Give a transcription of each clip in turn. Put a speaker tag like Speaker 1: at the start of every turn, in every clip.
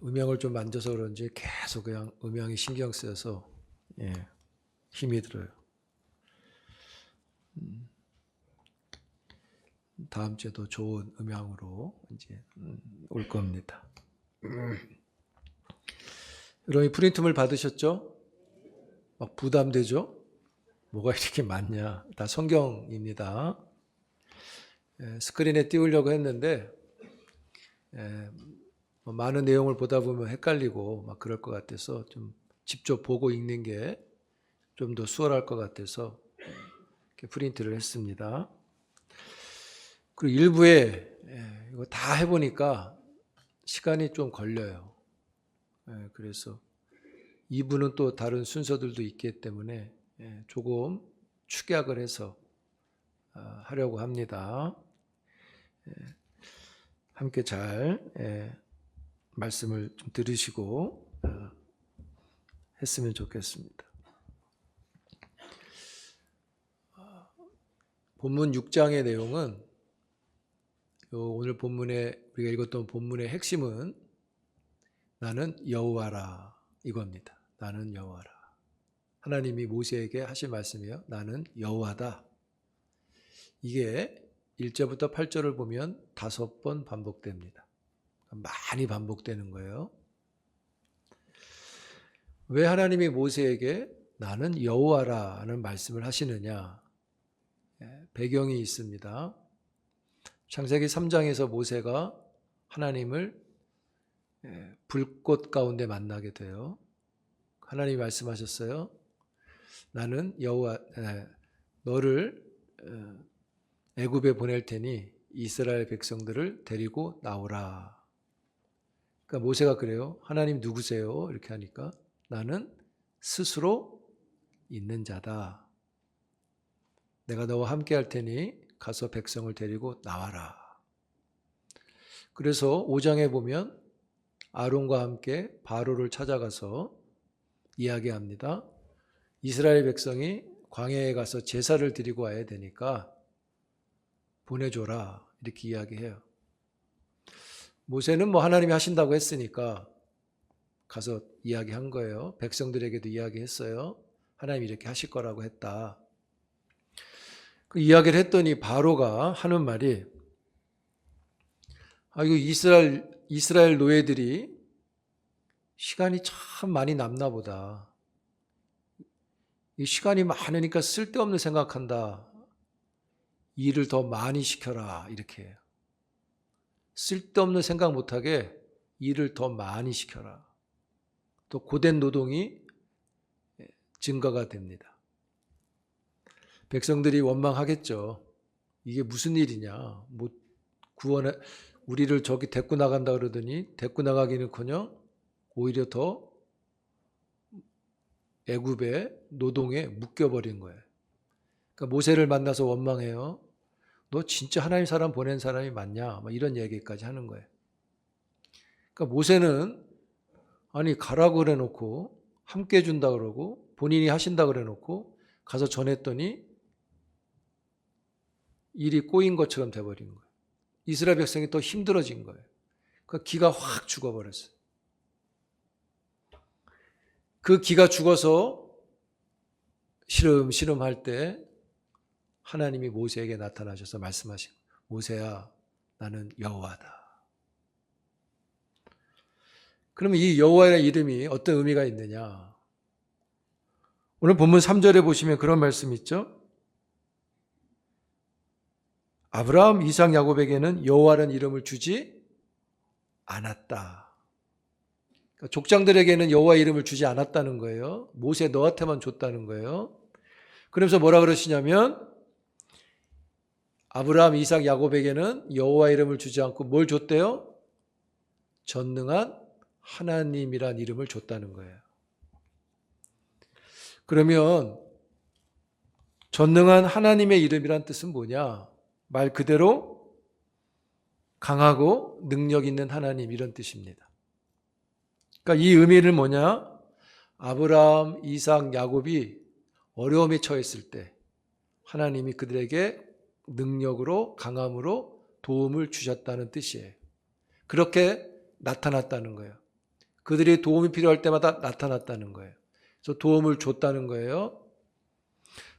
Speaker 1: 음영을 좀 만져서 그런지 계속 그냥 음영이 신경 쓰여서 힘이 들어요. 다음 주에도 좋은 음향으로 이제 올 겁니다. 여러분 프린트물 받으셨죠? 막 부담되죠? 뭐가 이렇게 많냐? 다 성경입니다. 스크린에 띄우려고 했는데 많은 내용을 보다 보면 헷갈리고 막 그럴 것 같아서 좀 직접 보고 읽는 게 좀 더 수월할 것 같아서 이렇게 프린트를 했습니다. 그리고 일부에 이거 다 해보니까 시간이 좀 걸려요. 그래서 2부는 또 다른 순서들도 있기 때문에 조금 축약을 해서 하려고 합니다. 함께 잘 말씀을 좀 들으시고 했으면 좋겠습니다. 본문 6장의 내용은 오늘 본문에 우리가 읽었던 본문의 핵심은 나는 여호와라 이겁니다. 나는 여호와라. 하나님이 모세에게 하신 말씀이에요. 나는 여호와다. 이게 1절부터 8절을 보면 5번 반복됩니다. 많이 반복되는 거예요. 왜 하나님이 모세에게 나는 여호와라는 말씀을 하시느냐? 배경이 있습니다. 창세기 3장에서 모세가 하나님을 불꽃 가운데 만나게 돼요. 하나님이 말씀하셨어요. 나는 여호와 너를 애굽에 보낼 테니 이스라엘 백성들을 데리고 나오라. 그러니까 모세가 그래요. 하나님 누구세요? 이렇게 하니까 나는 스스로 있는 자다. 내가 너와 함께 할 테니 가서 백성을 데리고 나와라. 그래서 5장에 보면 아론과 함께 바로를 찾아가서 이야기합니다. 이스라엘 백성이 광야에 가서 제사를 드리고 와야 되니까 보내줘라. 이렇게 이야기해요. 모세는 하나님이 하신다고 했으니까 가서 이야기한 거예요. 백성들에게도 이야기했어요. 하나님이 이렇게 하실 거라고 했다. 그 이야기를 했더니 바로가 하는 말이 이거 이스라엘 노예들이 시간이 참 많이 남나 보다. 이 시간이 많으니까 쓸데없는 생각한다. 일을 더 많이 시켜라. 이렇게 해요. 쓸데없는 생각 못하게 일을 더 많이 시켜라. 또 고된 노동이 증가가 됩니다. 백성들이 원망하겠죠. 이게 무슨 일이냐. 우리를 저기 데리고 나간다 그러더니 데리고 나가기는커녕 오히려 더 애굽의 노동에 묶여버린 거예요. 그러니까 모세를 만나서 원망해요. 너 진짜 하나님 사람 보낸 사람이 맞냐? 이런 얘기까지 하는 거예요. 그러니까 모세는 가라고 그래 놓고 함께 해준다 그러고 본인이 하신다 그래 놓고 가서 전했더니 일이 꼬인 것처럼 돼버린 거예요. 이스라엘 백성이 더 힘들어진 거예요. 그러니까 기가 확 죽어버렸어요. 그 기가 죽어서 시름시름 할 때 하나님이 모세에게 나타나셔서 말씀하신 모세야 나는 여호와다. 그러면 이 여호와의 이름이 어떤 의미가 있느냐? 오늘 본문 3절에 보시면 그런 말씀 있죠? 아브라함, 이삭, 야곱에게는 여호와라는 이름을 주지 않았다. 그러니까 족장들에게는 여호와 이름을 주지 않았다는 거예요. 모세 너한테만 줬다는 거예요. 그러면서 뭐라 그러시냐면 아브라함, 이삭, 야곱에게는 여호와 이름을 주지 않고 뭘 줬대요? 전능한 하나님이란 이름을 줬다는 거예요. 그러면 전능한 하나님의 이름이란 뜻은 뭐냐? 말 그대로 강하고 능력 있는 하나님 이런 뜻입니다. 그러니까 이 의미는 뭐냐? 아브라함, 이삭, 야곱이 어려움에 처했을 때 하나님이 그들에게 능력으로 강함으로 도움을 주셨다는 뜻이에요. 그렇게 나타났다는 거예요. 그들이 도움이 필요할 때마다 나타났다는 거예요. 그래서 도움을 줬다는 거예요.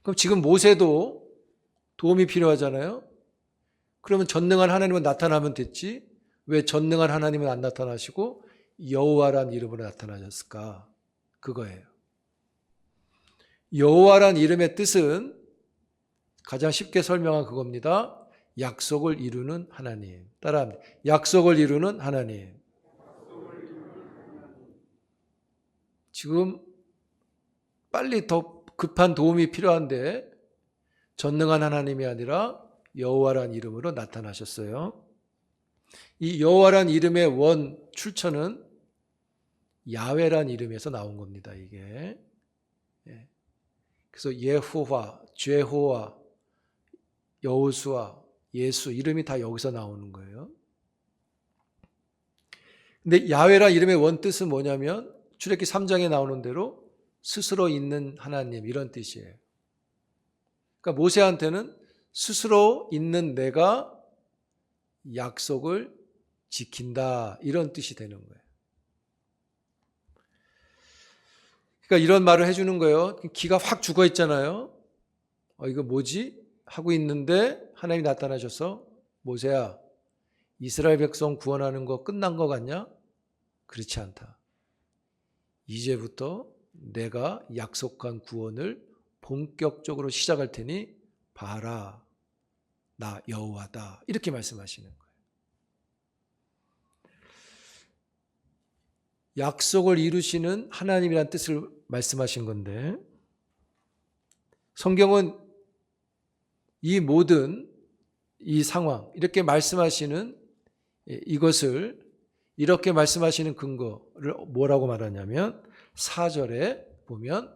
Speaker 1: 그럼 지금 모세도 도움이 필요하잖아요. 그러면 전능한 하나님은 나타나면 됐지. 왜 전능한 하나님은 안 나타나시고 여호와란 이름으로 나타나셨을까? 그거예요. 여호와란 이름의 뜻은 가장 쉽게 설명한 그겁니다. 약속을 이루는 하나님. 따라합니다. 약속을 이루는 하나님. 지금 빨리 더 급한 도움이 필요한데 전능한 하나님이 아니라 여호와란 이름으로 나타나셨어요. 이 여호와란 이름의 원 출처는 야훼란 이름에서 나온 겁니다. 이게. 그래서 예호와, 죄호와, 여호수아, 예수 이름이 다 여기서 나오는 거예요. 근데 야훼란 이름의 원 뜻은 뭐냐면 출애굽기 3장에 나오는 대로 스스로 있는 하나님 이런 뜻이에요. 그러니까 모세한테는 스스로 있는 내가 약속을 지킨다 이런 뜻이 되는 거예요. 그러니까 이런 말을 해주는 거예요. 기가 확 죽어 있잖아요. 이거 뭐지? 하고 있는데 하나님이 나타나셔서 모세야 이스라엘 백성 구원하는 거 끝난 거 같냐? 그렇지 않다. 이제부터 내가 약속한 구원을 본격적으로 시작할 테니 봐라. 나 여호와다. 이렇게 말씀하시는 거예요. 약속을 이루시는 하나님이라는 뜻을 말씀하신 건데 성경은 이 모든 이 상황 이렇게 말씀하시는 이것을 이렇게 말씀하시는 근거를 뭐라고 말하냐면 4절에 보면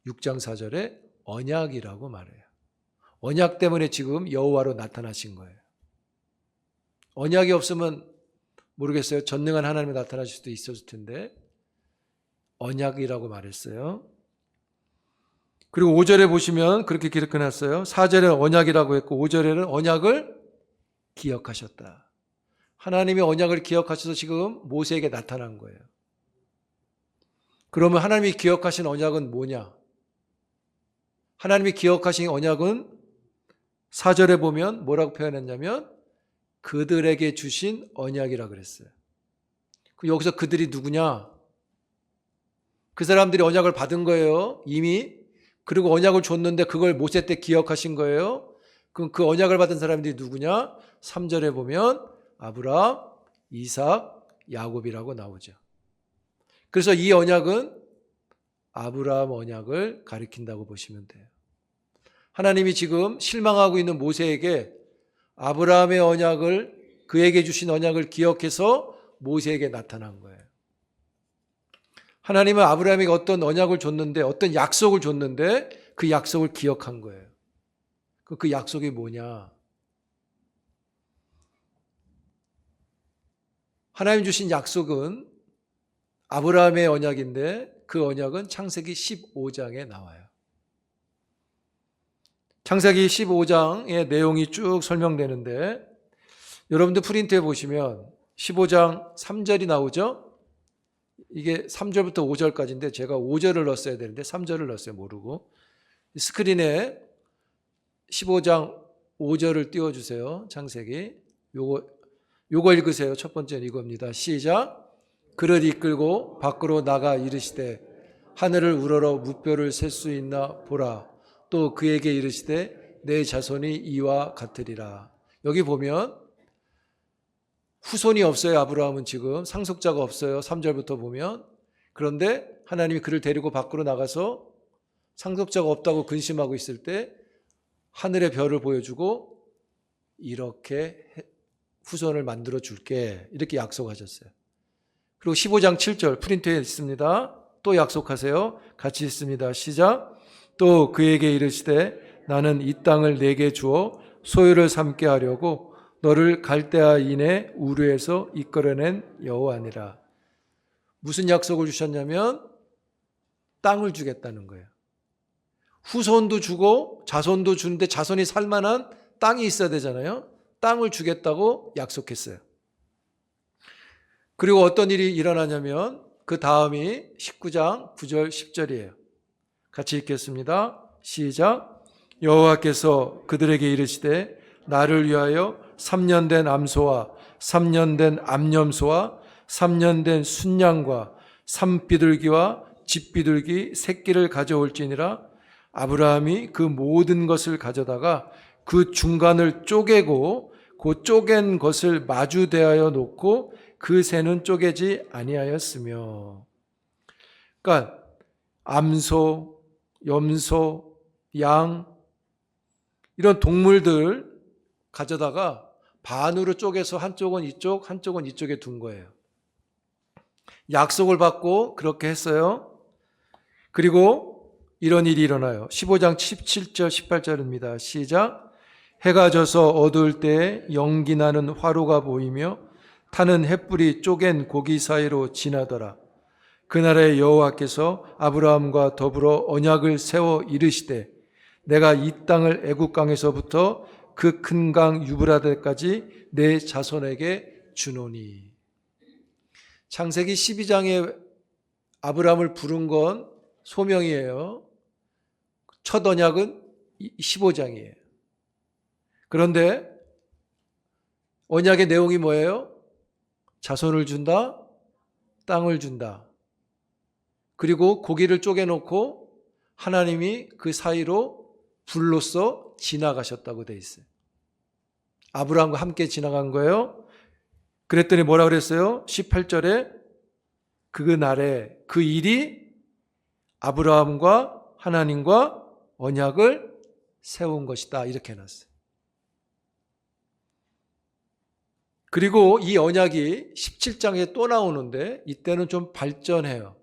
Speaker 1: 6장 4절에 언약이라고 말해요. 언약 때문에 지금 여호와로 나타나신 거예요. 언약이 없으면 모르겠어요. 전능한 하나님이 나타나실 수도 있었을 텐데 언약이라고 말했어요. 그리고 5절에 보시면 그렇게 기록해놨어요. 4절에 언약이라고 했고 5절에는 언약을 기억하셨다. 하나님이 언약을 기억하셔서 지금 모세에게 나타난 거예요. 그러면 하나님이 기억하신 언약은 뭐냐? 하나님이 기억하신 언약은 4절에 보면 뭐라고 표현했냐면 그들에게 주신 언약이라 그랬어요. 여기서 그들이 누구냐? 그 사람들이 언약을 받은 거예요. 이미. 그리고 언약을 줬는데 그걸 모세 때 기억하신 거예요. 그럼 그 언약을 받은 사람들이 누구냐? 3절에 보면 아브라함, 이삭, 야곱이라고 나오죠. 그래서 이 언약은 아브라함 언약을 가리킨다고 보시면 돼요. 하나님이 지금 실망하고 있는 모세에게 아브라함의 언약을 그에게 주신 언약을 기억해서 모세에게 나타난 거예요. 하나님은 아브라함에게 어떤 언약을 줬는데 어떤 약속을 줬는데 그 약속을 기억한 거예요. 그 약속이 뭐냐? 하나님 주신 약속은 아브라함의 언약인데 그 언약은 창세기 15장에 나와요. 창세기 15장의 내용이 쭉 설명되는데 여러분들 프린트에 보시면 15장 3절이 나오죠? 이게 3절부터 5절까지인데 제가 5절을 넣었어야 되는데 3절을 넣었어요. 모르고. 스크린에 15장 5절을 띄워주세요. 창세기. 요거 읽으세요. 첫 번째는 이겁니다. 시작. 그를 이끌고 밖으로 나가 이르시되 하늘을 우러러 무뼈를 셀 수 있나 보라. 또 그에게 이르시되 내 자손이 이와 같으리라. 여기 보면 후손이 없어요. 아브라함은 지금 상속자가 없어요. 3절부터 보면. 그런데 하나님이 그를 데리고 밖으로 나가서 상속자가 없다고 근심하고 있을 때 하늘의 별을 보여주고 이렇게 후손을 만들어 줄게 이렇게 약속하셨어요. 그리고 15장 7절 프린트에 있습니다. 또 약속하세요. 같이 있습니다. 시작. 또 그에게 이르시되 나는 이 땅을 내게 주어 소유를 삼게 하려고 너를 갈대아인의 우르에서 이끌어낸 여호와니라. 무슨 약속을 주셨냐면 땅을 주겠다는 거예요. 후손도 주고 자손도 주는데 자손이 살만한 땅이 있어야 되잖아요. 땅을 주겠다고 약속했어요. 그리고 어떤 일이 일어나냐면 그 다음이 19장 9절 10절이에요. 같이 읽겠습니다. 시작. 여호와께서 그들에게 이르시되 나를 위하여 3년 된 암소와 3년 된 암염소와 3년 된 순양과 산비둘기와 집비둘기 새끼를 가져올지니라. 아브라함이 그 모든 것을 가져다가 그 중간을 쪼개고 그 쪼갠 것을 마주 대하여 놓고 그 새는 쪼개지 아니하였으며. 그러니까 암소, 염소, 양 이런 동물들 가져다가 반으로 쪼개서 한쪽은 이쪽, 한쪽은 이쪽에 둔 거예요. 약속을 받고 그렇게 했어요. 그리고 이런 일이 일어나요. 15장 17절 18절입니다. 시작. 해가 져서 어두울 때에 연기 나는 화로가 보이며 타는 횃불이 쪼갠 고기 사이로 지나더라. 그날에 여호와께서 아브라함과 더불어 언약을 세워 이르시되 내가 이 땅을 애굽 강에서부터 그 큰 강 유브라데까지 내 자손에게 주노니. 창세기 12장에 아브라함을 부른 건 소명이에요. 첫 언약은 15장이에요. 그런데 언약의 내용이 뭐예요? 자손을 준다, 땅을 준다. 그리고 고기를 쪼개놓고 하나님이 그 사이로 불로써 지나가셨다고 돼 있어요. 아브라함과 함께 지나간 거예요. 그랬더니 뭐라 그랬어요? 18절에 그날에 그 일이 아브라함과 하나님과 언약을 세운 것이다. 이렇게 해놨어요. 그리고 이 언약이 17장에 또 나오는데 이때는 좀 발전해요.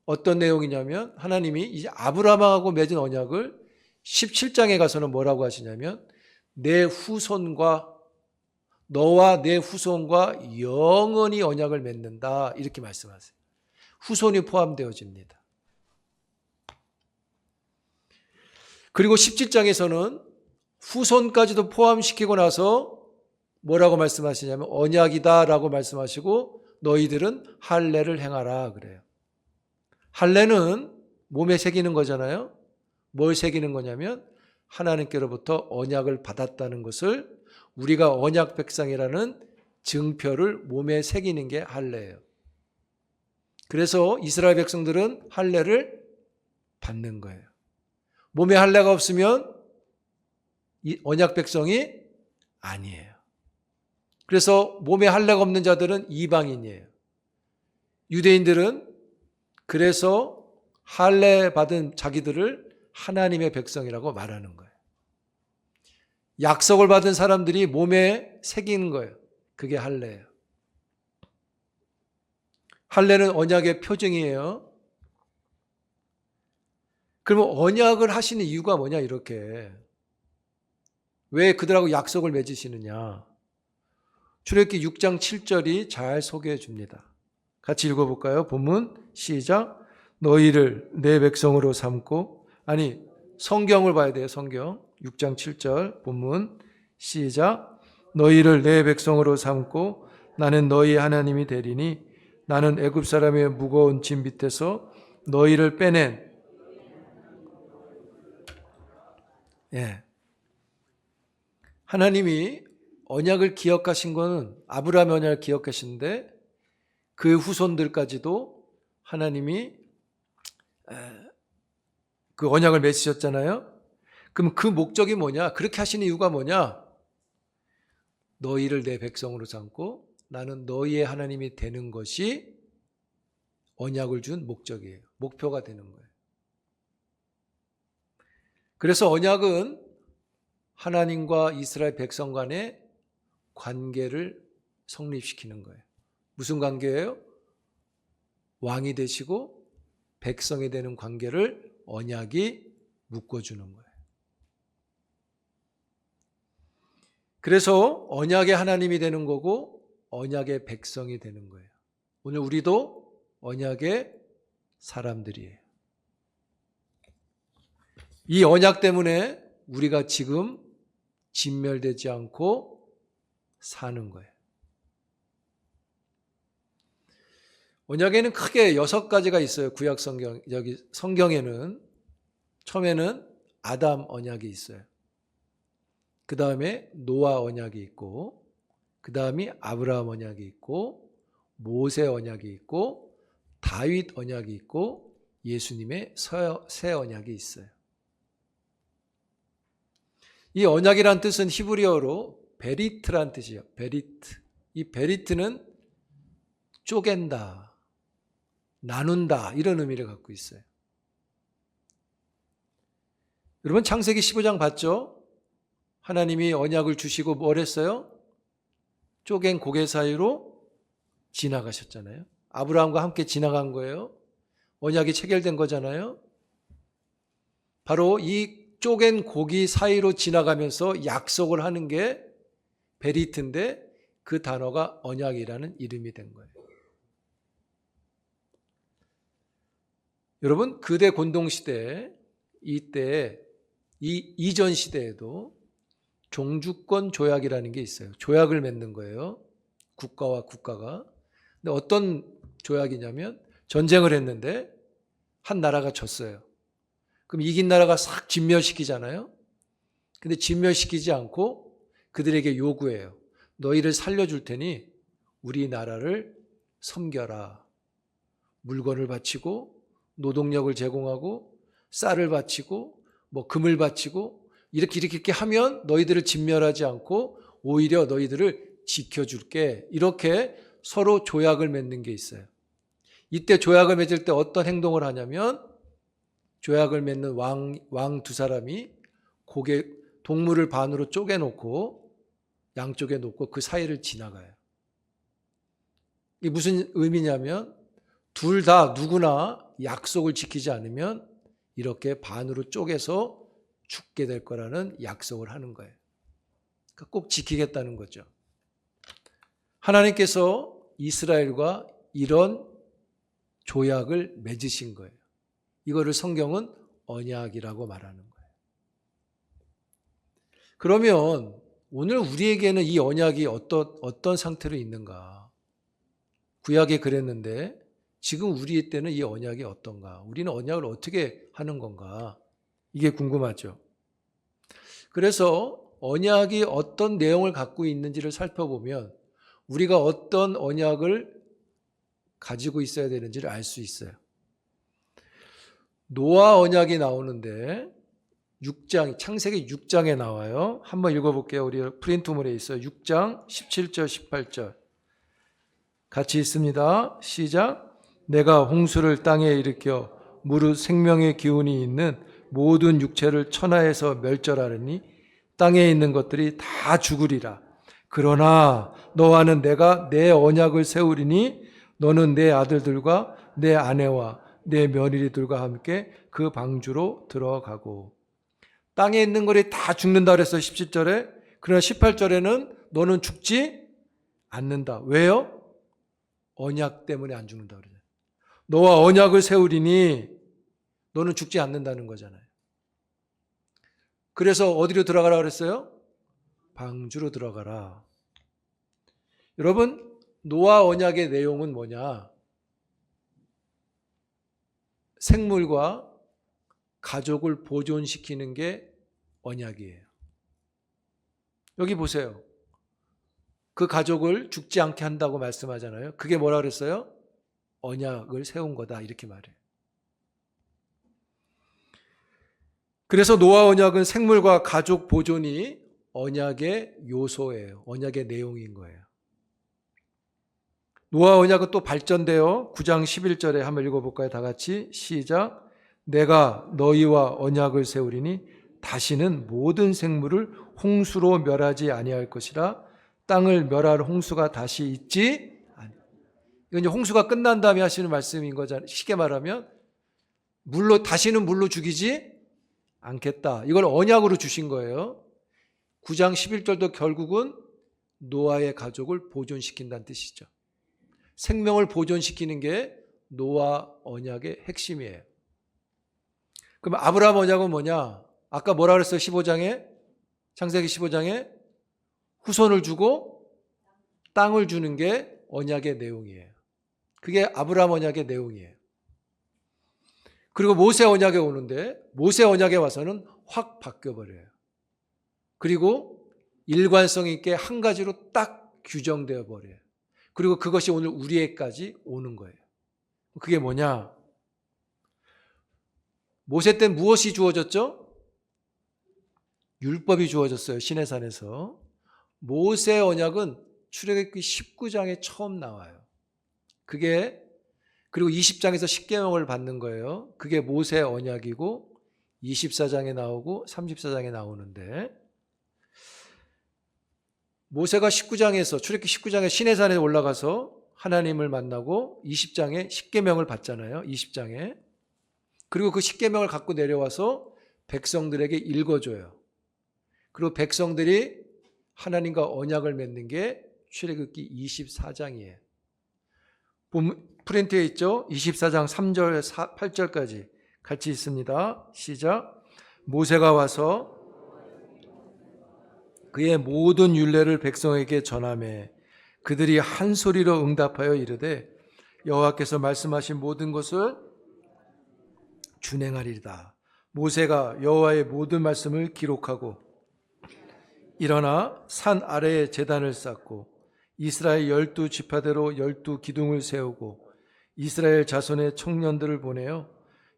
Speaker 1: 어떤 내용이냐면 하나님이 이제 아브라함하고 맺은 언약을 17장에 가서는 뭐라고 하시냐면 내 후손과 너와 내 후손과 영원히 언약을 맺는다 이렇게 말씀하세요. 후손이 포함되어집니다. 그리고 17장에서는 후손까지도 포함시키고 나서 뭐라고 말씀하시냐면 언약이다라고 말씀하시고 너희들은 할례를 행하라 그래요. 할례는 몸에 새기는 거잖아요. 뭘 새기는 거냐면 하나님께로부터 언약을 받았다는 것을 우리가 언약 백성이라는 증표를 몸에 새기는 게 할례예요. 그래서 이스라엘 백성들은 할례를 받는 거예요. 몸에 할례가 없으면 이 언약 백성이 아니에요. 그래서 몸에 할례가 없는 자들은 이방인이에요. 유대인들은 그래서 할례 받은 자기들을 하나님의 백성이라고 말하는 거예요. 약속을 받은 사람들이 몸에 새기는 거예요. 그게 할례예요. 할례는 언약의 표징이에요. 그러면 언약을 하시는 이유가 뭐냐 이렇게. 왜 그들하고 약속을 맺으시느냐. 출애굽기 6장 7절이 잘 소개해 줍니다. 같이 읽어볼까요? 본문 시작. 너희를 내 백성으로 삼고 성경을 봐야 돼요. 성경 6장 7절 본문 시작. 너희를 내 백성으로 삼고 나는 너희 하나님이 되리니 나는 애굽 사람의 무거운 짐 밑에서 너희를 빼낸 하나님이 언약을 기억하신 것은 아브라함의 언약을 기억하시는데 그 후손들까지도 하나님이 그 언약을 맺으셨잖아요. 그럼 그 목적이 뭐냐? 그렇게 하시는 이유가 뭐냐? 너희를 내 백성으로 삼고 나는 너희의 하나님이 되는 것이 언약을 준 목적이에요. 목표가 되는 거예요. 그래서 언약은 하나님과 이스라엘 백성 간의 관계를 성립시키는 거예요. 무슨 관계예요? 왕이 되시고 백성이 되는 관계를 언약이 묶어주는 거예요. 그래서 언약의 하나님이 되는 거고 언약의 백성이 되는 거예요. 오늘 우리도 언약의 사람들이에요. 이 언약 때문에 우리가 지금 진멸되지 않고 사는 거예요. 언약에는 크게 6가지가 있어요. 구약 성경, 여기 성경에는 처음에는 아담 언약이 있어요. 그 다음에 노아 언약이 있고, 그 다음에 아브라함 언약이 있고, 모세 언약이 있고, 다윗 언약이 있고, 예수님의 새 언약이 있어요. 이 언약이란 뜻은 히브리어로 베리트란 뜻이에요. 베리트. 이 베리트는 쪼갠다, 나눈다 이런 의미를 갖고 있어요. 여러분 창세기 15장 봤죠? 하나님이 언약을 주시고 뭘 했어요? 쪼갠 고개 사이로 지나가셨잖아요. 아브라함과 함께 지나간 거예요. 언약이 체결된 거잖아요. 바로 이 쪼갠 고기 사이로 지나가면서 약속을 하는 게 베리트인데 그 단어가 언약이라는 이름이 된 거예요. 여러분 그대 공동시대 이때 이 이전 시대에도 종주권 조약이라는 게 있어요. 조약을 맺는 거예요. 국가와 국가가. 근데 어떤 조약이냐면 전쟁을 했는데 한 나라가 졌어요. 그럼 이긴 나라가 싹 진멸시키잖아요. 근데 진멸시키지 않고 그들에게 요구해요. 너희를 살려줄 테니 우리나라를 섬겨라. 물건을 바치고 노동력을 제공하고 쌀을 바치고 뭐 금을 바치고 이렇게 하면 너희들을 진멸하지 않고 오히려 너희들을 지켜줄게. 이렇게 서로 조약을 맺는 게 있어요. 이때 조약을 맺을 때 어떤 행동을 하냐면 조약을 맺는 왕 두 사람이 동물을 반으로 쪼개놓고 양쪽에 놓고 그 사이를 지나가요. 이게 무슨 의미냐면 둘 다 누구나 약속을 지키지 않으면 이렇게 반으로 쪼개서 죽게 될 거라는 약속을 하는 거예요. 그러니까 꼭 지키겠다는 거죠. 하나님께서 이스라엘과 이런 조약을 맺으신 거예요. 이거를 성경은 언약이라고 말하는 거예요. 그러면 오늘 우리에게는 이 언약이 어떤 상태로 있는가? 구약에 그랬는데 지금 우리 때는 이 언약이 어떤가? 우리는 언약을 어떻게 하는 건가? 이게 궁금하죠. 그래서 언약이 어떤 내용을 갖고 있는지를 살펴보면 우리가 어떤 언약을 가지고 있어야 되는지를 알 수 있어요. 노아 언약이 나오는데 6장, 창세기 6장에 나와요. 한번 읽어볼게요. 우리 프린트물에 있어요. 6장 17절 18절 같이 있습니다. 시작. 내가 홍수를 땅에 일으켜 무릇 생명의 기운이 있는 모든 육체를 천하에서 멸절하리니 땅에 있는 것들이 다 죽으리라. 그러나 너와는 내가 내 언약을 세우리니 너는 내 아들들과 내 아내와 내 며느리들과 함께 그 방주로 들어가고. 땅에 있는 것이 다 죽는다 그랬어요. 17절에. 그러나 18절에는 너는 죽지 않는다. 왜요? 언약 때문에 안 죽는다 그러잖아요. 너와 언약을 세우리니 너는 죽지 않는다는 거잖아요. 그래서 어디로 들어가라 그랬어요? 방주로 들어가라. 여러분, 노아 언약의 내용은 뭐냐? 생물과 가족을 보존시키는 게 언약이에요. 여기 보세요. 그 가족을 죽지 않게 한다고 말씀하잖아요. 그게 뭐라 그랬어요? 언약을 세운 거다 이렇게 말해요. 그래서 노아 언약은 생물과 가족 보존이 언약의 요소예요. 언약의 내용인 거예요. 노아 언약은 또 발전돼요. 9장 11절에 한번 읽어볼까요? 다 같이 시작. 내가 너희와 언약을 세우리니 다시는 모든 생물을 홍수로 멸하지 아니할 것이라. 땅을 멸할 홍수가 다시 있지 아니. 이건 이제 홍수가 끝난 다음에 하시는 말씀인 거잖아요. 쉽게 말하면 다시는 물로 죽이지 않겠다. 이걸 언약으로 주신 거예요. 9장 11절도 결국은 노아의 가족을 보존시킨다는 뜻이죠. 생명을 보존시키는 게 노아 언약의 핵심이에요. 그럼 아브라함 언약은 뭐냐? 아까 뭐라 그랬어요? 15장에? 창세기 15장에 후손을 주고 땅을 주는 게 언약의 내용이에요. 그게 아브라함 언약의 내용이에요. 그리고 모세 언약에 오는데 모세 언약에 와서는 확 바뀌어버려요. 그리고 일관성 있게 한 가지로 딱 규정되어 버려요. 그리고 그것이 오늘 우리에게까지 오는 거예요. 그게 뭐냐? 모세 때 무엇이 주어졌죠? 율법이 주어졌어요. 시내산에서. 모세 언약은 출애굽기 19장에 처음 나와요. 그게 그리고 20장에서 십계명을 받는 거예요. 그게 모세 언약이고 24장에 나오고 34장에 나오는데 모세가 19장에서 출애굽기 19장에 시내산에 올라가서 하나님을 만나고 20장에 십계명을 받잖아요. 20장에. 그리고 그 십계명을 갖고 내려와서 백성들에게 읽어줘요. 그리고 백성들이 하나님과 언약을 맺는 게 출애굽기 24장이에요. 프린트에 있죠? 24장 3절 8절까지 같이 있습니다. 시작. 모세가 와서 그의 모든 율례를 백성에게 전하매 그들이 한 소리로 응답하여 이르되 여호와께서 말씀하신 모든 것을 준행하리이다. 모세가 여호와의 모든 말씀을 기록하고 일어나 산 아래에 제단을 쌓고 이스라엘 12지파대로 12기둥을 세우고 이스라엘 자손의 청년들을 보내어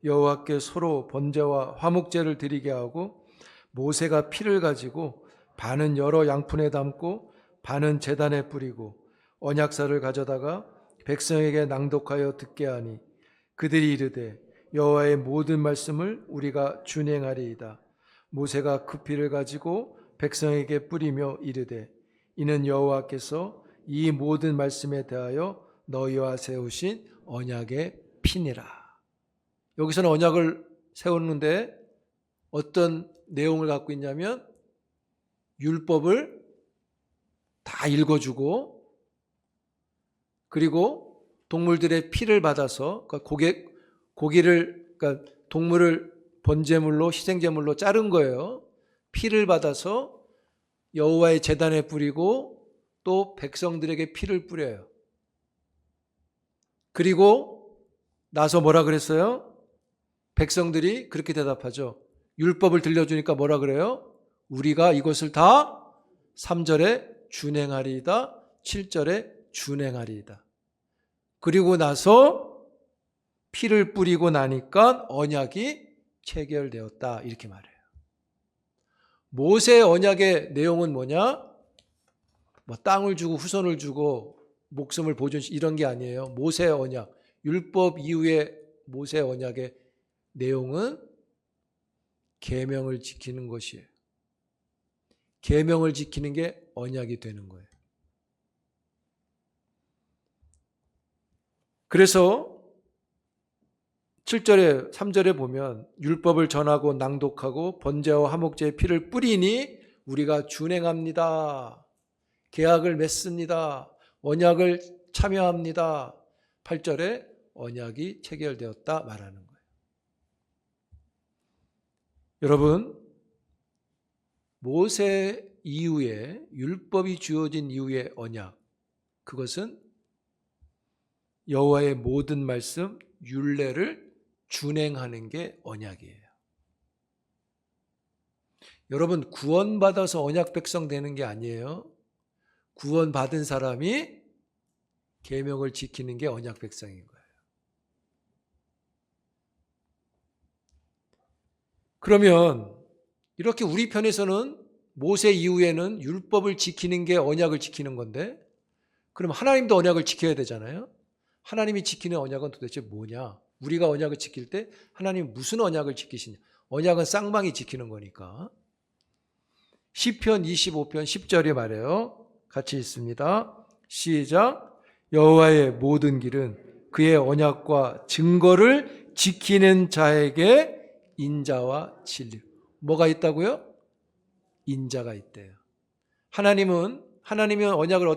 Speaker 1: 여호와께 서로 번제와 화목제를 드리게 하고 모세가 피를 가지고 반은 여러 양푼에 담고 반은 제단에 뿌리고 언약사를 가져다가 백성에게 낭독하여 듣게 하니 그들이 이르되 여호와의 모든 말씀을 우리가 준행하리이다. 모세가 그 피를 가지고 백성에게 뿌리며 이르되 이는 여호와께서 이 모든 말씀에 대하여 너희와 세우신 언약의 피니라. 여기서는 언약을 세우는데 어떤 내용을 갖고 있냐면 율법을 다 읽어주고 그리고 동물들의 피를 받아서 고기를 그러니까 동물을 번제물로 희생제물로 자른 거예요. 피를 받아서 여호와의 제단에 뿌리고 또 백성들에게 피를 뿌려요. 그리고 나서 뭐라 그랬어요? 백성들이 그렇게 대답하죠. 율법을 들려주니까 뭐라 그래요? 우리가 이것을 다 3절에 준행하리이다, 7절에 준행하리이다. 그리고 나서 피를 뿌리고 나니까 언약이 체결되었다 이렇게 말해요. 모세의 언약의 내용은 뭐냐? 뭐 땅을 주고 후손을 주고 목숨을 보존 이런 게 아니에요. 모세의 언약, 율법 이후의 모세의 언약의 내용은 계명을 지키는 것이에요. 계명을 지키는 게 언약이 되는 거예요. 그래서 7절에 3절에 보면 율법을 전하고 낭독하고 번제와 화목제의 피를 뿌리니 우리가 준행합니다. 계약을 맺습니다. 언약을 참여합니다. 8절에 언약이 체결되었다 말하는 거예요. 여러분, 모세 이후에 율법이 주어진 이후의 언약, 그것은 여호와의 모든 말씀, 율례를 준행하는 게 언약이에요. 여러분, 구원받아서 언약 백성 되는 게 아니에요. 구원받은 사람이 계명을 지키는 게 언약 백성인 거예요. 그러면 이렇게 우리 편에서는 모세 이후에는 율법을 지키는 게 언약을 지키는 건데 그럼 하나님도 언약을 지켜야 되잖아요. 하나님이 지키는 언약은 도대체 뭐냐? 우리가 언약을 지킬 때 하나님이 무슨 언약을 지키시냐? 언약은 쌍방이 지키는 거니까. 시편 25편 10절에 말해요. 같이 읽습니다. 시작. 여호와의 모든 길은 그의 언약과 증거를 지키는 자에게 인자와 진리. 뭐가 있다고요? 인자가 있대요. 하나님이 언약을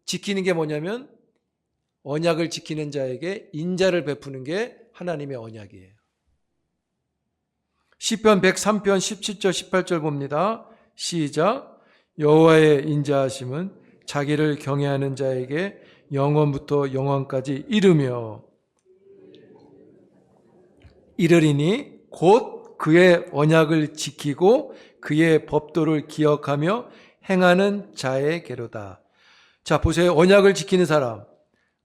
Speaker 1: 지키는 게 뭐냐면 언약을 지키는 자에게 인자를 베푸는 게 하나님의 언약이에요. 시편 103편 17절 18절 봅니다. 시작. 여호와의 인자하심은 자기를 경외하는 자에게 영원부터 영원까지 이르리니 곧 그의 언약을 지키고 그의 법도를 기억하며 행하는 자에게로다. 자, 보세요. 언약을 지키는 사람,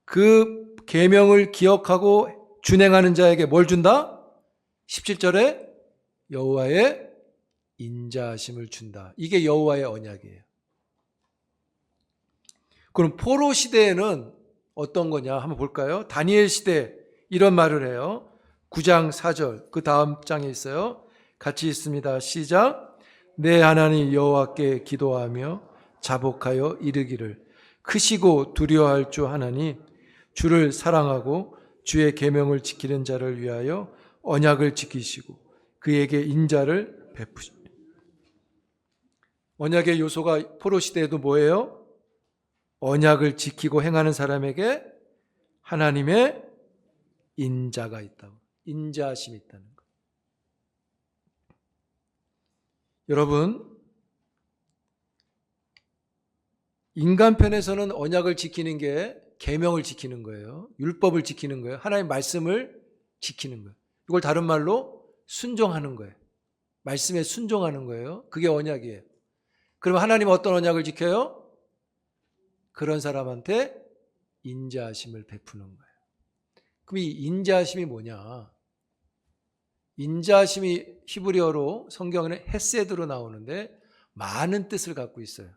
Speaker 1: 그 계명을 기억하고 준행하는 자에게 뭘 준다? 17절에 여호와의 인자하심을 준다. 이게 여호와의 언약이에요. 그럼 포로 시대에는 어떤 거냐 한번 볼까요? 다니엘 시대 이런 말을 해요. 9장 4절 그 다음 장에 있어요. 같이 있습니다. 시작. 내 하나님 여호와께 기도하며 자복하여 이르기를 크시고 두려워할 주 하나님 주를 사랑하고 주의 계명을 지키는 자를 위하여 언약을 지키시고 그에게 인자를 베푸시오. 언약의 요소가 포로 시대에도 뭐예요? 언약을 지키고 행하는 사람에게 하나님의 인자가 있다고. 인자하심이 있다는 것. 여러분, 인간 편에서는 언약을 지키는 게 계명을 지키는 거예요. 율법을 지키는 거예요. 하나님의 말씀을 지키는 거예요. 이걸 다른 말로 순종하는 거예요. 말씀에 순종하는 거예요. 그게 언약이에요. 그러면 하나님은 어떤 언약을 지켜요? 그런 사람한테 인자하심을 베푸는 거예요. 그럼 이 인자하심이 뭐냐? 인자하심이 히브리어로 성경에는 헤세드로 나오는데 많은 뜻을 갖고 있어요.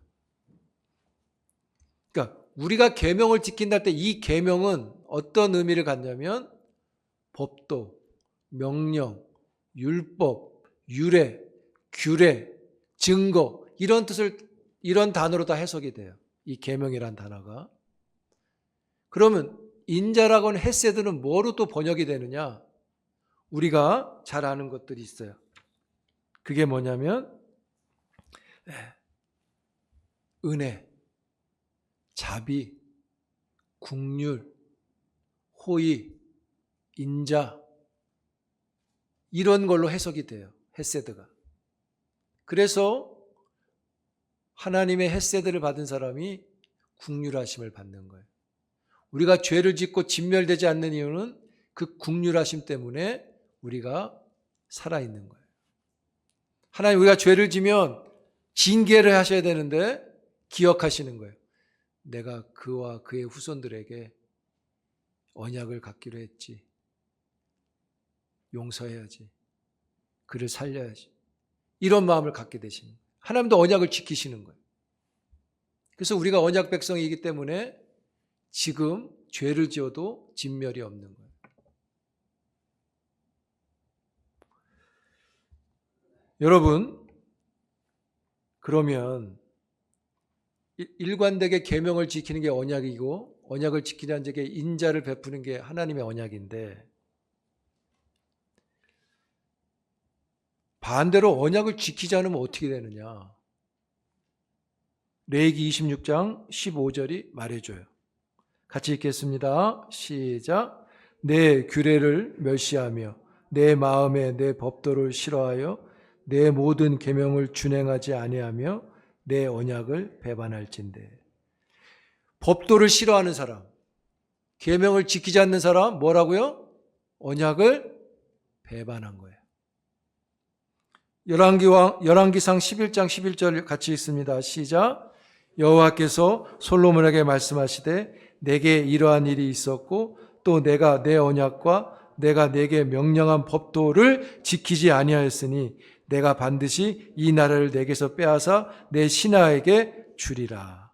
Speaker 1: 그러니까 우리가 계명을 지킨다 할 때 이 계명은 어떤 의미를 갖냐면 법도, 명령, 율법, 유례, 규례, 증거 이런 뜻을 이런 단어로 다 해석이 돼요. 이 계명이란 단어가. 그러면 인자라고는 헤세드는 뭐로 또 번역이 되느냐? 우리가 잘 아는 것들이 있어요. 그게 뭐냐면 은혜, 자비, 긍휼, 호의, 인자 이런 걸로 해석이 돼요. 헤세드가. 그래서 하나님의 헤세드를 받은 사람이 긍휼하심을 받는 거예요. 우리가 죄를 짓고 진멸되지 않는 이유는 그 긍휼하심 때문에 우리가 살아있는 거예요. 하나님 우리가 죄를 지면 징계를 하셔야 되는데 기억하시는 거예요. 내가 그와 그의 후손들에게 언약을 갖기로 했지. 용서해야지. 그를 살려야지. 이런 마음을 갖게 되시는 거예요. 하나님도 언약을 지키시는 거예요. 그래서 우리가 언약 백성이기 때문에 지금 죄를 지어도 진멸이 없는 거예요. 여러분, 그러면 일관되게 계명을 지키는 게 언약이고 언약을 지키는 자에게 인자를 베푸는 게 하나님의 언약인데 반대로 언약을 지키지 않으면 어떻게 되느냐? 레위기 26장 15절이 말해줘요. 같이 읽겠습니다. 시작. 내 규례를 멸시하며 내 마음에 내 법도를 싫어하여 내 모든 계명을 준행하지 아니하며 내 언약을 배반할진대. 법도를 싫어하는 사람, 계명을 지키지 않는 사람 뭐라고요? 언약을 배반한 거예요. 열왕기상 11장 11절 같이 읽습니다. 시작. 여호와께서 솔로몬에게 말씀하시되 내게 이러한 일이 있었고 또 내가 내 언약과 내가 내게 명령한 법도를 지키지 아니하였으니 내가 반드시 이 나라를 내게서 빼앗아 내 신하에게 주리라.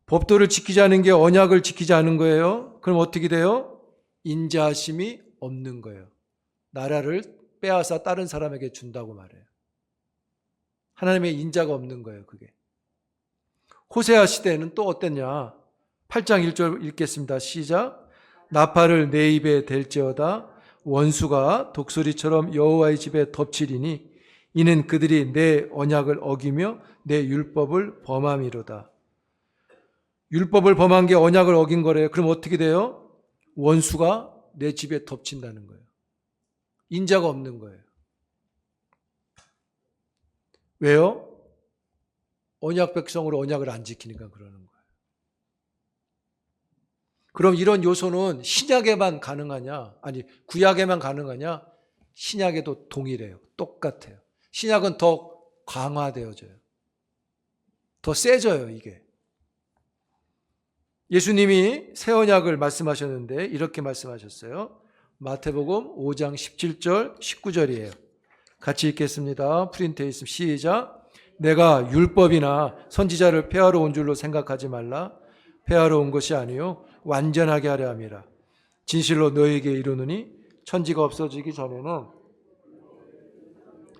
Speaker 1: 법도를 지키지 않은 게 언약을 지키지 않은 거예요. 그럼 어떻게 돼요? 인자하심이 없는 거예요. 나라를 빼앗아 다른 사람에게 준다고 말해요. 하나님의 인자가 없는 거예요, 그게. 호세아 시대는 또 어땠냐? 8장 1절 읽겠습니다. 시작. 나팔을 내 입에 댈지어다 원수가 독수리처럼 여호와의 집에 덮치리니 이는 그들이 내 언약을 어기며 내 율법을 범함이로다. 율법을 범한 게 언약을 어긴 거래요. 그럼 어떻게 돼요? 원수가 내 집에 덮친다는 거예요. 인자가 없는 거예요. 왜요? 언약 백성으로 언약을 안 지키니까 그러는 거예요. 그럼 이런 요소는 신약에만 가능하냐? 아니, 구약에만 가능하냐? 신약에도 동일해요. 똑같아요. 신약은 더 강화되어져요. 더 세져요, 이게. 예수님이 새 언약을 말씀하셨는데 이렇게 말씀하셨어요. 마태복음 5장 17절, 19절이에요. 같이 읽겠습니다. 프린트에 있으면 시작. 내가 율법이나 선지자를 폐하러 온 줄로 생각하지 말라. 폐하러 온 것이 아니요 완전하게 하려 함이라. 진실로 너에게 이르노니 천지가 없어지기 전에는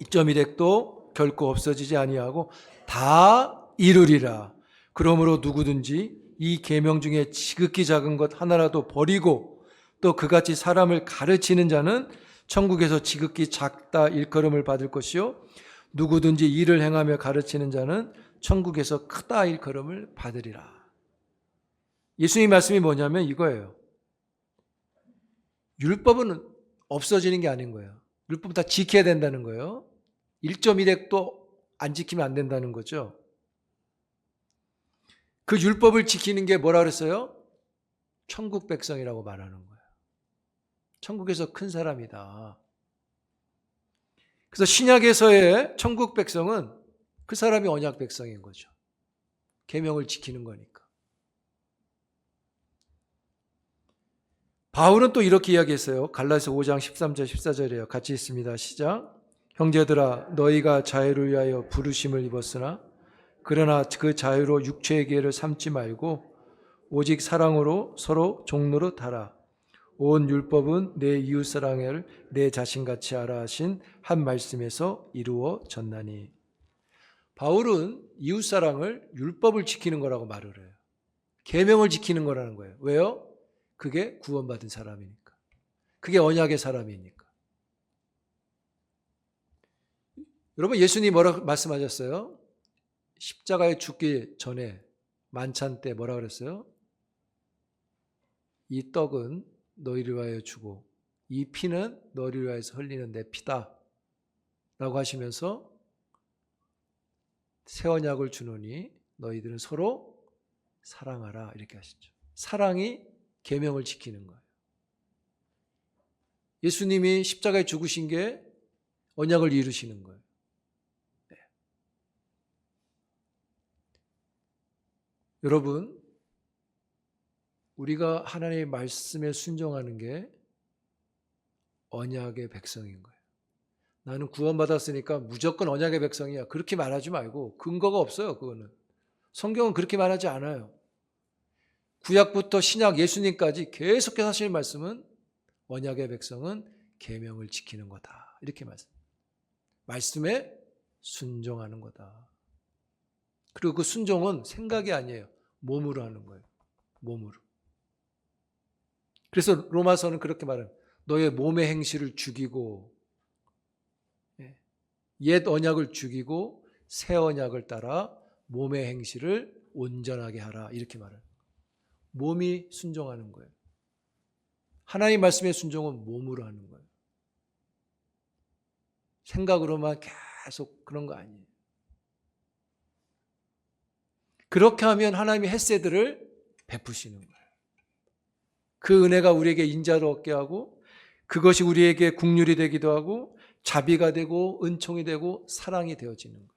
Speaker 1: 2.1핵도 결코 없어지지 아니하고 다 이루리라. 그러므로 누구든지 이 계명 중에 지극히 작은 것 하나라도 버리고 또 그같이 사람을 가르치는 자는 천국에서 지극히 작다 일컬음을 받을 것이요 누구든지 일을 행하며 가르치는 자는 천국에서 크다 일컬음을 받으리라. 예수님 말씀이 뭐냐면 이거예요. 율법은 없어지는 게 아닌 거예요. 율법은 다 지켜야 된다는 거예요. 1.1핵도 안 지키면 안 된다는 거죠. 그 율법을 지키는 게 뭐라 그랬어요? 천국 백성이라고 말하는 거예요. 천국에서 큰 사람이다. 그래서 신약에서의 천국 백성은 그 사람이 언약 백성인 거죠. 계명을 지키는 거니까. 바울은 또 이렇게 이야기했어요. 갈라디아서 5장 13절 14절이에요. 같이 있습니다. 시작. 형제들아 너희가 자유를 위하여 부르심을 입었으나 그러나 그 자유로 육체의 기회를 삼지 말고 오직 사랑으로 서로 종노릇 하라. 온 율법은 내 이웃사랑을 내 자신같이 하라 하신 한 말씀에서 이루어졌나니. 바울은 이웃사랑을 율법을 지키는 거라고 말을 해요. 계명을 지키는 거라는 거예요. 왜요? 그게 구원받은 사람이니까. 그게 언약의 사람이니까. 여러분 예수님이 뭐라고 말씀하셨어요? 십자가에 죽기 전에 만찬 때 뭐라 그랬어요? 이 떡은 너희를 위하여 주고 이 피는 너희를 위하여서 흘리는 내 피다 라고 하시면서 새 언약을 주노니 너희들은 서로 사랑하라 이렇게 하시죠. 사랑이 계명을 지키는 거예요. 예수님이 십자가에 죽으신 게 언약을 이루시는 거예요. 네. 여러분 우리가 하나님의 말씀에 순종하는 게 언약의 백성인 거예요. 나는 구원받았으니까 무조건 언약의 백성이야. 그렇게 말하지 말고 근거가 없어요. 그거는. 성경은 그렇게 말하지 않아요. 구약부터 신약 예수님까지 계속해서 하시는 말씀은 언약의 백성은 계명을 지키는 거다. 이렇게 말씀에 순종하는 거다. 그리고 그 순종은 생각이 아니에요. 몸으로 하는 거예요. 몸으로. 그래서 로마서는 그렇게 말해요. 너의 몸의 행실을 죽이고 옛 언약을 죽이고 새 언약을 따라 몸의 행실을 온전하게 하라. 이렇게 말해요. 몸이 순종하는 거예요. 하나님 말씀의 순종은 몸으로 하는 거예요. 생각으로만 계속 그런 거 아니에요. 그렇게 하면 하나님이 헤세드를 베푸시는 거예요. 그 은혜가 우리에게 인자로 얻게 하고 그것이 우리에게 국률이 되기도 하고 자비가 되고 은총이 되고 사랑이 되어지는 거예요.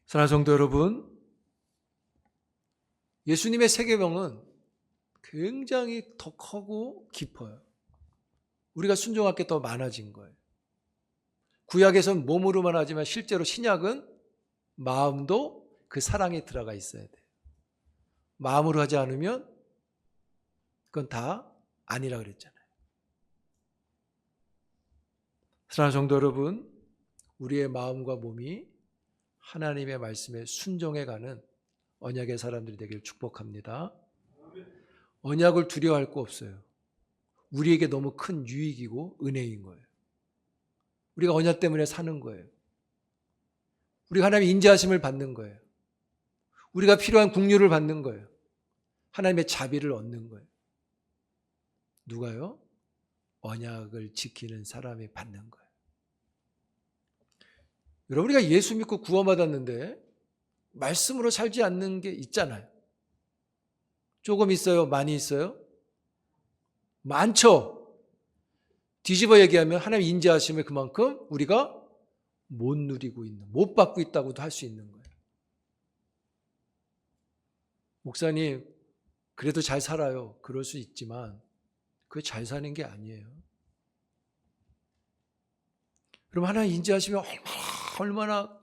Speaker 1: 사랑하는 성도 여러분, 예수님의 세계명은 굉장히 더 크고 깊어요. 우리가 순종할 게 더 많아진 거예요. 구약에서는 몸으로만 하지만 실제로 신약은 마음도 그 사랑에 들어가 있어야 돼요. 마음으로 하지 않으면 그건 다 아니라 그랬잖아요. 사랑하는 성도 여러분, 우리의 마음과 몸이 하나님의 말씀에 순종해가는 언약의 사람들이 되기를 축복합니다. 언약을 두려워할 거 없어요. 우리에게 너무 큰 유익이고 은혜인 거예요. 우리가 언약 때문에 사는 거예요. 우리가 하나님의 인자하심을 받는 거예요. 우리가 필요한 국류를 받는 거예요. 하나님의 자비를 얻는 거예요. 누가요? 언약을 지키는 사람이 받는 거예요. 여러분, 우리가 예수 믿고 구원받았는데 말씀으로 살지 않는 게 있잖아요. 조금 있어요? 많이 있어요? 많죠? 뒤집어 얘기하면 하나님 인자하심을 그만큼 우리가 못 누리고 있는, 못 받고 있다고도 할 수 있는 거예요. 목사님, 그래도 잘 살아요. 그럴 수 있지만 그게 잘 사는 게 아니에요. 그럼 하나님 인자하심이 얼마나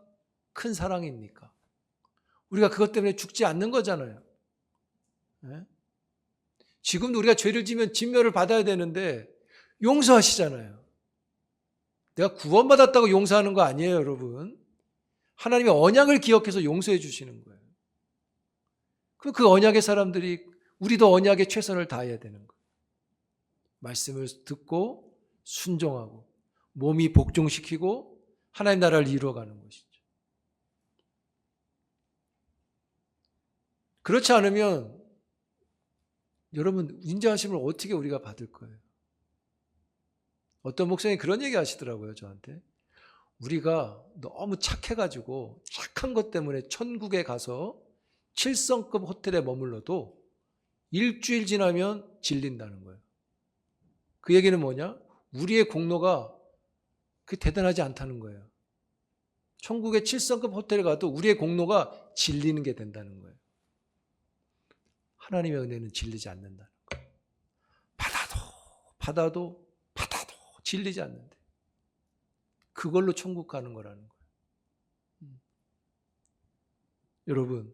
Speaker 1: 큰 사랑입니까? 우리가 그것 때문에 죽지 않는 거잖아요. 네? 지금도 우리가 죄를 지면 진멸을 받아야 되는데 용서하시잖아요. 내가 구원받았다고 용서하는 거 아니에요, 여러분. 하나님의 언약을 기억해서 용서해 주시는 거예요. 그럼 그 언약의 사람들이 우리도 언약에 최선을 다해야 되는 거예요. 말씀을 듣고 순종하고 몸이 복종시키고 하나님 나라를 이루어가는 것이죠. 그렇지 않으면 여러분 인자하심을 어떻게 우리가 받을 거예요? 어떤 목사님이 그런 얘기 하시더라고요, 저한테. 우리가 너무 착해가지고 착한 것 때문에 천국에 가서 7성급 호텔에 머물러도 일주일 지나면 질린다는 거예요. 그 얘기는 뭐냐? 우리의 공로가 그게 대단하지 않다는 거예요. 천국의 7성급 호텔에 가도 우리의 공로가 질리는 게 된다는 거예요. 하나님의 은혜는 질리지 않는다는 거예요. 받아도 질리지 않는데 그걸로 천국 가는 거라는 거예요. 여러분,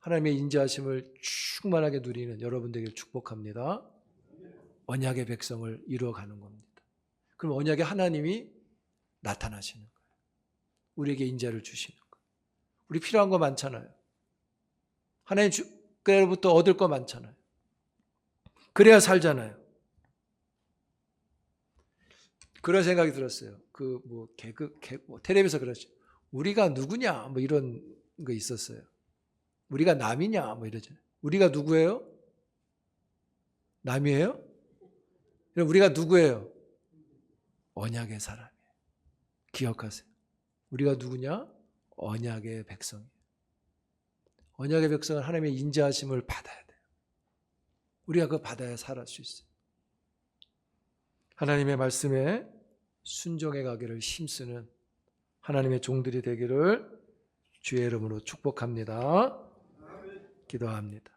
Speaker 1: 하나님의 인자하심을 충만하게 누리는 여러분 되기를 축복합니다. 언약의 백성을 이루어가는 겁니다. 그럼 언약의 하나님이 나타나시는 거예요. 우리에게 인자를 주시는 거예요. 우리 필요한 거 많잖아요. 하나님께로부터 얻을 거 많잖아요. 그래야 살잖아요. 그런 생각이 들었어요. 텔레비에서 그러죠. 우리가 누구냐? 뭐 이런 거 있었어요. 우리가 남이냐? 뭐 이러잖아요. 우리가 누구예요? 남이에요? 그럼 우리가 누구예요? 언약의 사람이에요. 기억하세요. 우리가 누구냐? 언약의 백성이에요. 언약의 백성은 하나님의 인자하심을 받아야 돼요. 우리가 그거 받아야 살 수 있어요. 하나님의 말씀에 순종해 가기를 힘쓰는 하나님의 종들이 되기를 주의 이름으로 축복합니다. 기도합니다.